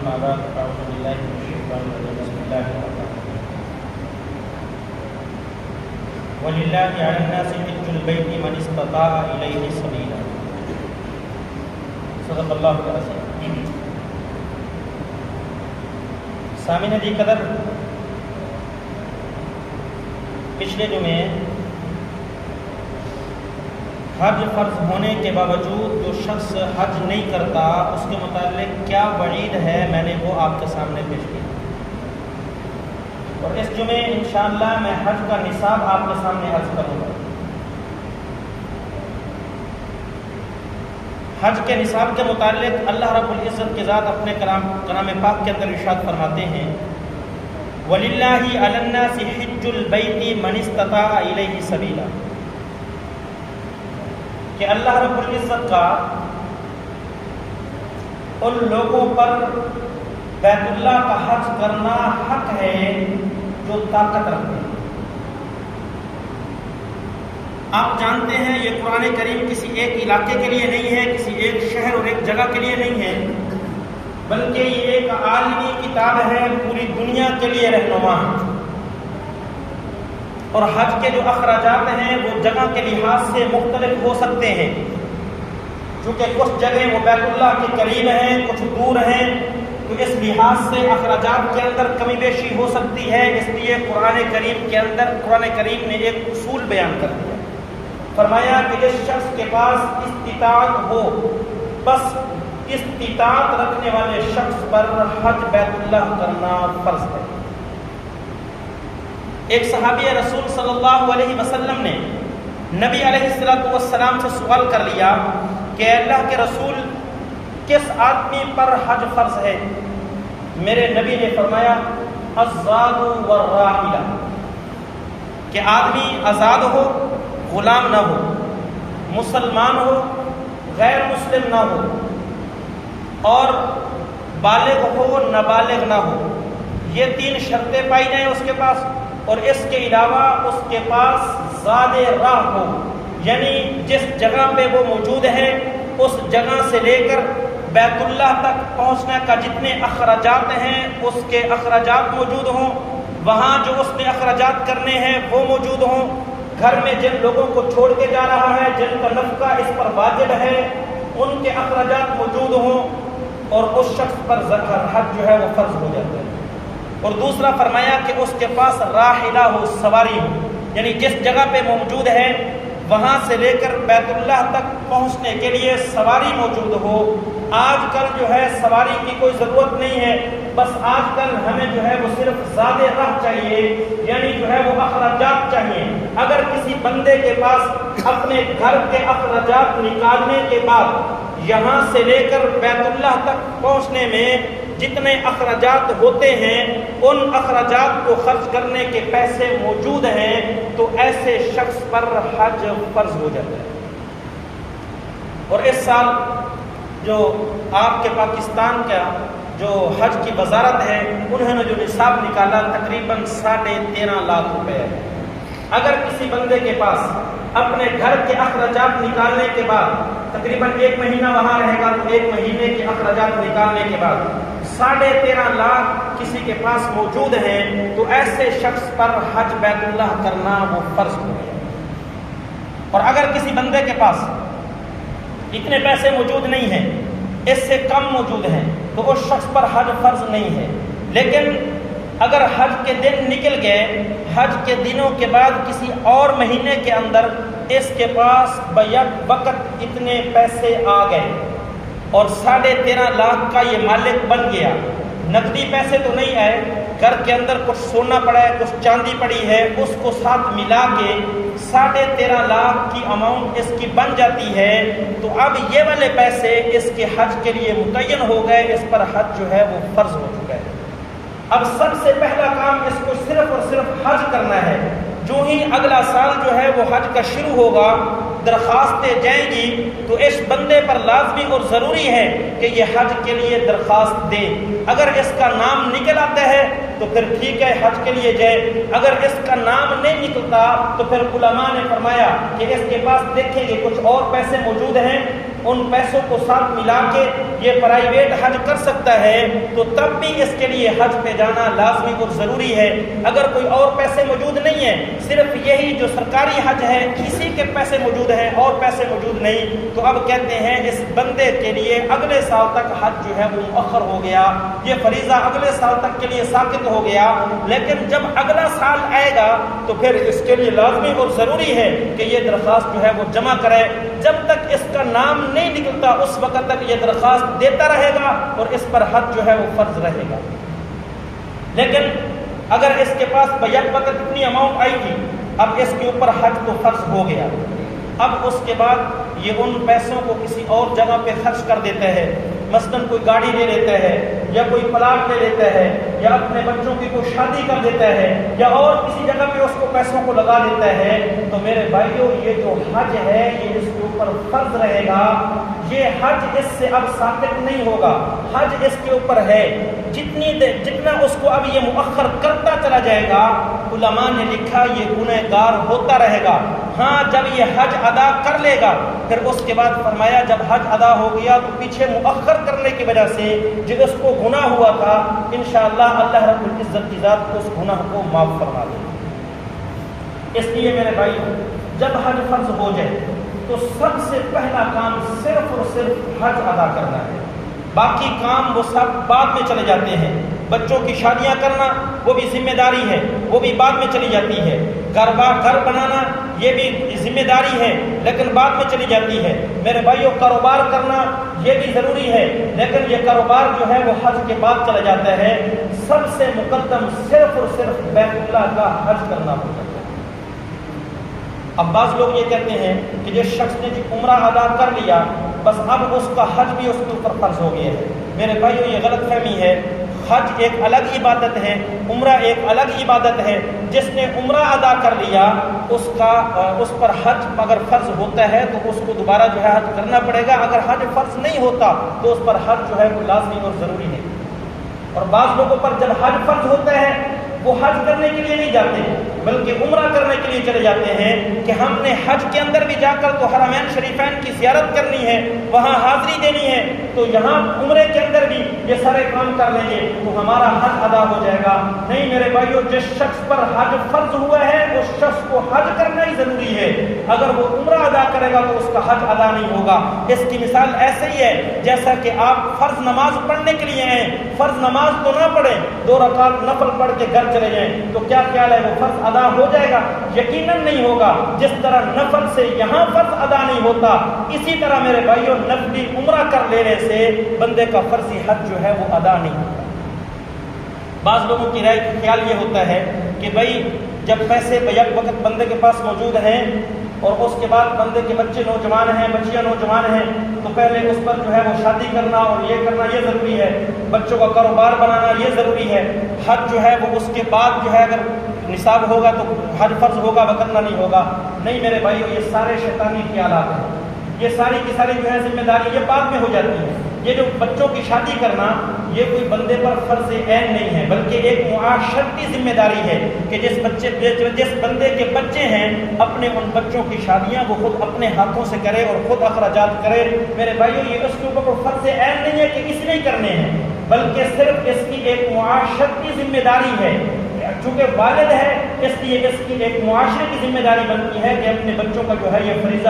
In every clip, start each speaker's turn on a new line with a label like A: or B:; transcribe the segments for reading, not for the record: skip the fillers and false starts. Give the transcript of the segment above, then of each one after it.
A: أما بعد فأعوذ بالله من الشيطان الرجيم بسم الله الرحمن الرحيم ولله على الناس حج البيت من استطاع إليه سبيلا صدق اللہ العظیم. سامعین دی قدر، پچھلے جمعے حج فرض ہونے کے باوجود جو شخص حج نہیں کرتا اس کے متعلق کیا وعید ہے، میں نے وہ آپ کے سامنے پیش کیا. اور اس جمعے انشاءاللہ میں حج کا نصاب آپ کے سامنے عرض کروں گا. حج کے نصاب کے متعلق اللہ رب العزت کی ذات اپنے کلام پاک کے اندر ارشاد فرماتے ہیں وَلِلَّهِ عَلَى النَّاسِ حِجُّ الْبَيْتِ مَنِ اسْتَطَاعَ إِلَيْهِ سَبِيلًا، کہ اللہ رب العزت کا ان لوگوں پر بیت اللہ کا حج کرنا حق ہے جو طاقت رکھتے ہیں. آپ جانتے ہیں یہ قرآن کریم کسی ایک علاقے کے لیے نہیں ہے، کسی ایک شہر اور ایک جگہ کے لیے نہیں ہے، بلکہ یہ ایک عالمی کتاب ہے، پوری دنیا کے لیے رہنما ہے. اور حج کے جو اخراجات ہیں وہ جگہ کے لحاظ سے مختلف ہو سکتے ہیں، چونکہ کچھ جگہیں وہ بیت اللہ کے قریب ہیں، کچھ دور ہیں، تو اس لحاظ سے اخراجات کے اندر کمی بیشی ہو سکتی ہے. اس لیے قرآن کریم نے ایک اصول بیان کر دیا، فرمایا کہ جس شخص کے پاس استطاعت ہو، بس استطاعت رکھنے والے شخص پر حج بیت اللہ کرنا فرض ہے. ایک صحابی رسول صلی اللہ علیہ وسلم نے نبی علیہ السلام سے سوال کر لیا کہ اللہ کے رسول کس آدمی پر حج فرض ہے؟ میرے نبی نے فرمایا الزاد والراحلہ، کہ آدمی آزاد ہو، غلام نہ ہو، مسلمان ہو، غیر مسلم نہ ہو، اور بالغ ہو نابالغ نہ ہو. یہ تین شرطیں پائی جائیں اس کے پاس، اور اس کے علاوہ اس کے پاس زاد راہ ہو، یعنی جس جگہ پہ وہ موجود ہے اس جگہ سے لے کر بیت اللہ تک پہنچنے کا جتنے اخراجات ہیں اس کے اخراجات موجود ہوں، وہاں جو اس نے اخراجات کرنے ہیں وہ موجود ہوں، گھر میں جن لوگوں کو چھوڑ کے جا رہا ہے جن کا نفقہ اس پر واجب ہے ان کے اخراجات موجود ہوں، اور اس شخص پر حج جو ہے وہ فرض ہو جاتا ہے. اور دوسرا فرمایا کہ اس کے پاس راحلہ ہو، سواری ہو، یعنی جس جگہ پہ موجود ہے وہاں سے لے کر بیت اللہ تک پہنچنے کے لیے سواری موجود ہو. آج کل جو ہے سواری کی کوئی ضرورت نہیں ہے، بس آج کل ہمیں جو ہے وہ صرف زاد راہ چاہیے، یعنی جو ہے وہ اخراجات چاہیے. اگر کسی بندے کے پاس اپنے گھر کے اخراجات نکالنے کے بعد یہاں سے لے کر بیت اللہ تک پہنچنے میں جتنے اخراجات ہوتے ہیں ان اخراجات کو خرچ کرنے کے پیسے موجود ہیں تو ایسے شخص پر حج فرض ہو جاتا ہے. اور اس سال جو آپ کے پاکستان کا جو حج کی وزارت ہے انہوں نے جو نصاب نکالا تقریباً 13.5 لاکھ روپے ہے. اگر کسی بندے کے پاس اپنے گھر کے اخراجات نکالنے کے بعد تقریباً 1 مہینہ وہاں رہے گا تو 1 مہینے کے اخراجات نکالنے کے بعد 13.5 لاکھ کسی کے پاس موجود ہیں تو ایسے شخص پر حج بیت اللہ کرنا وہ فرض ہو گیا. اور اگر کسی بندے کے پاس اتنے پیسے موجود نہیں ہیں، اس سے کم موجود ہیں، تو اس شخص پر حج فرض نہیں ہے. لیکن اگر حج کے دن نکل گئے، حج کے دنوں کے بعد کسی اور مہینے کے اندر اس کے پاس بیک وقت اتنے پیسے آ گئے اور 13.5 لاکھ کا یہ مالک بن گیا، نقدی پیسے تو نہیں آئے، گھر کے اندر کچھ سونا پڑا ہے، کچھ چاندی پڑی ہے، اس کو ساتھ ملا کے 13.5 لاکھ کی اماؤنٹ اس کی بن جاتی ہے، تو اب یہ والے پیسے اس کے حج کے لیے متعین ہو گئے، اس پر حج جو ہے وہ فرض ہو چکا ہے. اب سب سے پہلا کام اس کو صرف اور صرف حج کرنا ہے. جو ہی اگلا سال جو ہے وہ حج کا شروع ہوگا، درخواستیں جائیں گی، تو اس بندے پر لازمی اور ضروری ہے کہ یہ حج کے لیے درخواست دے. اگر اس کا نام نکل آتا ہے تو پھر ٹھیک ہے، حج کے لیے جائے. اگر اس کا نام نہیں نکلتا تو پھر علماء نے فرمایا کہ اس کے پاس دیکھیں گے کچھ اور پیسے موجود ہیں ان پیسوں کو ساتھ ملا کے یہ پرائیویٹ حج کر سکتا ہے تو تب بھی اس کے لیے حج پہ جانا لازمی اور ضروری ہے۔ اگر کوئی اور پیسے موجود نہیں ہیں، صرف یہی جو سرکاری حج ہے اسی کے پیسے موجود ہیں اور پیسے موجود نہیں، تو اب کہتے ہیں اس بندے کے لیے اگلے سال تک حج جو ہے وہ مؤخر ہو گیا، یہ فریضہ اگلے سال تک کے لیے ساقط ہو گیا۔ لیکن جب اگلا سال آئے گا تو پھر اس کے لیے لازمی اور ضروری ہے کہ یہ درخواست جو ہے وہ جمع کرے۔ جب تک اس کا نام نہیں نکلتا اس وقت تک یہ درخواست دیتا رہے گا اور اس پر حج جو ہے وہ فرض رہے گا۔ لیکن اگر اس کے پاس بیک وقت اتنی اماؤنٹ آئی تھی، اب اس کے اوپر حج تو فرض ہو گیا، اب اس کے بعد یہ ان پیسوں کو کسی اور جگہ پہ خرچ کر دیتا ہے، مثلاً کوئی گاڑی لے لیتا ہے یا کوئی پلاٹ لے لیتا ہے یا اپنے بچوں کی کوئی شادی کر دیتا ہے یا اور کسی جگہ پہ اس کو پیسوں کو لگا دیتا ہے، تو میرے بھائیوں یہ جو حج ہے یہ اس کے اوپر فرض رہے گا، یہ حج اس سے اب ساقط نہیں ہوگا، حج اس کے اوپر ہے، جتنا اس کو اب یہ مؤخر کرتا چلا جائے گا، علماء نے لکھا یہ گنہگار ہوتا رہے گا۔ ہاں جب یہ حج ادا کر لے گا پھر اس کے بعد فرمایا جب حج ادا ہو گیا تو پیچھے مؤخر کرنے کی وجہ سے جو اس کو گناہ ہوا تھا انشاءاللہ اللہ رب العزت کی ذات اس گناہ کو معاف فرما دے گی۔ اس لیے میرے بھائی جب حج فرض ہو جائے تو سب سے پہلا کام صرف اور صرف حج ادا کرنا ہے، باقی کام وہ سب بعد میں چلے جاتے ہیں۔ بچوں کی شادیاں کرنا وہ بھی ذمہ داری ہے، وہ بھی بعد میں چلی جاتی ہے۔ گھر بنانا یہ بھی ذمہ داری ہے لیکن بعد میں چلی جاتی ہے۔ میرے بھائیوں کاروبار کرنا یہ بھی ضروری ہے لیکن یہ کاروبار جو ہے وہ حج کے بعد چلا جاتا ہے۔ سب سے مقدم صرف اور صرف بیت اللہ کا حج کرنا ہوتا ہے۔ اب بعض لوگ یہ کہتے ہیں کہ جس شخص نے عمرہ ادا کر لیا بس اب اس کا حج بھی اس کے اوپر فرض ہو گیا ہے۔ میرے بھائیوں یہ غلط فہمی ہے، حج ایک الگ عبادت ہے، عمرہ ایک الگ عبادت ہے۔ جس نے عمرہ ادا کر لیا اس پر حج اگر فرض ہوتا ہے تو اس کو دوبارہ جو ہے حج کرنا پڑے گا، اگر حج فرض نہیں ہوتا تو اس پر حج جو ہے وہ لازمی اور ضروری ہے۔ اور بعض لوگوں پر جب حج فرض ہوتا ہے وہ حج کرنے کے لیے نہیں جاتے بلکہ عمرہ کرنے کے لیے چلے جاتے ہیں کہ ہم نے حج کے اندر بھی جا کر تو حرمین شریفین کی زیارت کرنی ہے، وہاں حاضری دینی ہے، تو یہاں عمرے کے اندر بھی یہ سارے کام کر لیں گے تو ہمارا حج ادا ہو جائے گا۔ نہیں میرے بھائیوں جس شخص پر حج فرض ہوا ہے اس شخص کو حج کرنا ہی ضروری ہے، اگر وہ عمرہ ادا کرے گا تو اس کا حج ادا نہیں ہوگا۔ اس کی مثال ایسے ہی ہے جیسا کہ آپ فرض نماز پڑھنے کے لیے ہیں، فرض نماز تو نہ پڑھیں، 2 رکعت نفل پڑھ کے گھر چلے جائیں تو کیا خیال ہے وہ فرض ادا ہو جائے گا؟ یقیناً نہیں ہوگا۔ جس طرح نفل سے یہاں فرض ادا نہیں ہوتا اسی طرح میرے بھائیوں نفلی عمرہ کر لینے سے بندے کا فرضی حج جو ہے وہ ادا نہیں ہوتا۔ بعض لوگوں کی رائے خیال یہ ہوتا ہے کہ بھائی جب پیسے بیک وقت بندے کے پاس موجود ہیں اور اس کے بعد بندے کے بچے نوجوان ہیں، بچیاں نوجوان ہیں، تو پہلے اس پر جو ہے وہ شادی کرنا اور یہ کرنا یہ ضروری ہے، بچوں کا کاروبار بنانا یہ ضروری ہے، حج جو ہے وہ اس کے بعد جو ہے اگر نصاب ہوگا تو حج فرض ہوگا وقت نہیں ہوگا۔ نہیں میرے بھائیو یہ سارے شیطانی خیالات ہیں، یہ ساری کی ساری جو ہے ذمہ داری یہ بعد میں ہو جاتی ہے۔ یہ جو بچوں کی شادی کرنا یہ کوئی بندے پر فرض عین نہیں ہے بلکہ ایک معاشرتی ذمہ داری ہے کہ جس بندے کے بچے ہیں اپنے ان بچوں کی شادیاں وہ خود اپنے ہاتھوں سے کرے اور خود اخراجات کرے۔ میرے بھائیو یہ اس کے اوپر کوئی فرض عین نہیں ہے کہ اس نے کرنے ہیں بلکہ صرف اس کی ایک معاشرتی ذمہ داری ہے، چونکہ والد ہے اس لیے اس کی ایک معاشرے کی ذمہ داری بنتی ہے کہ اپنے بچوں کا جو ہے یہ فریضہ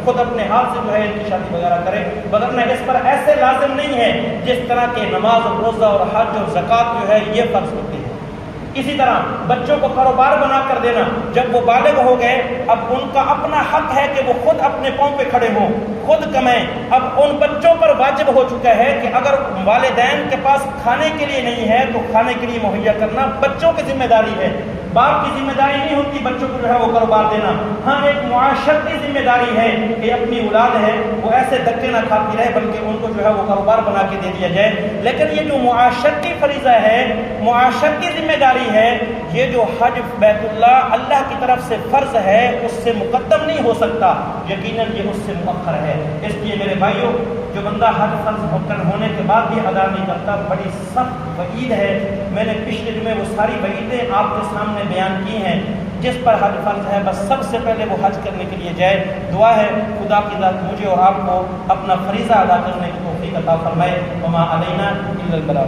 A: خود اپنے ہاتھ سے جو ہے ان کی شادی وغیرہ کرے، ورنہ اس پر ایسے لازم نہیں ہے جس طرح کے نماز اور روزہ اور حج اور زکوٰۃ جو ہے یہ فرض ہوتے ہیں۔ اسی طرح بچوں کو کاروبار بنا کر دینا، جب وہ بالغ ہو گئے اب ان کا اپنا حق ہے کہ وہ خود اپنے پاؤں پہ کھڑے ہوں، خود کمائیں۔ اب ان بچوں پر واجب ہو چکا ہے کہ اگر والدین کے پاس کھانے کے لیے نہیں ہے تو کھانے کے لیے مہیا کرنا بچوں کی ذمہ داری ہے، باپ کی ذمہ داری نہیں ہوتی بچوں کو جو ہے وہ کاروبار دینا۔ ہاں ایک معاشرتی ذمہ داری ہے کہ اپنی اولاد ہے وہ ایسے دھکے نہ کھاتی رہے بلکہ ان کو جو ہے وہ کاروبار بنا کے دے دیا جائے، لیکن یہ جو معاشرتی فریضہ ہے، معاشرتی ذمہ داری ہے، یہ جو حج بیت اللہ اللہ کی طرف سے فرض ہے اس سے مقدم نہیں ہو سکتا، یقیناً یہ اس سے مؤخر ہے۔ اس لیے میرے بھائیوں جو بندہ حج فرض ہونے کے بعد بھی ادا نہیں کرتا بڑی سخت وعید ہے۔ میں نے پچھلے جمعے وہ ساری وعیدیں آپ کے سامنے بیان کی ہیں۔ جس پر حج فرض ہے بس سب سے پہلے وہ حج کرنے کے لیے جائے۔ دعا ہے خدا کی ذات مجھے اور آپ کو اپنا فریضہ ادا کرنے کی توفیق عطا فرمائے۔ وما علینا الا البلاغ۔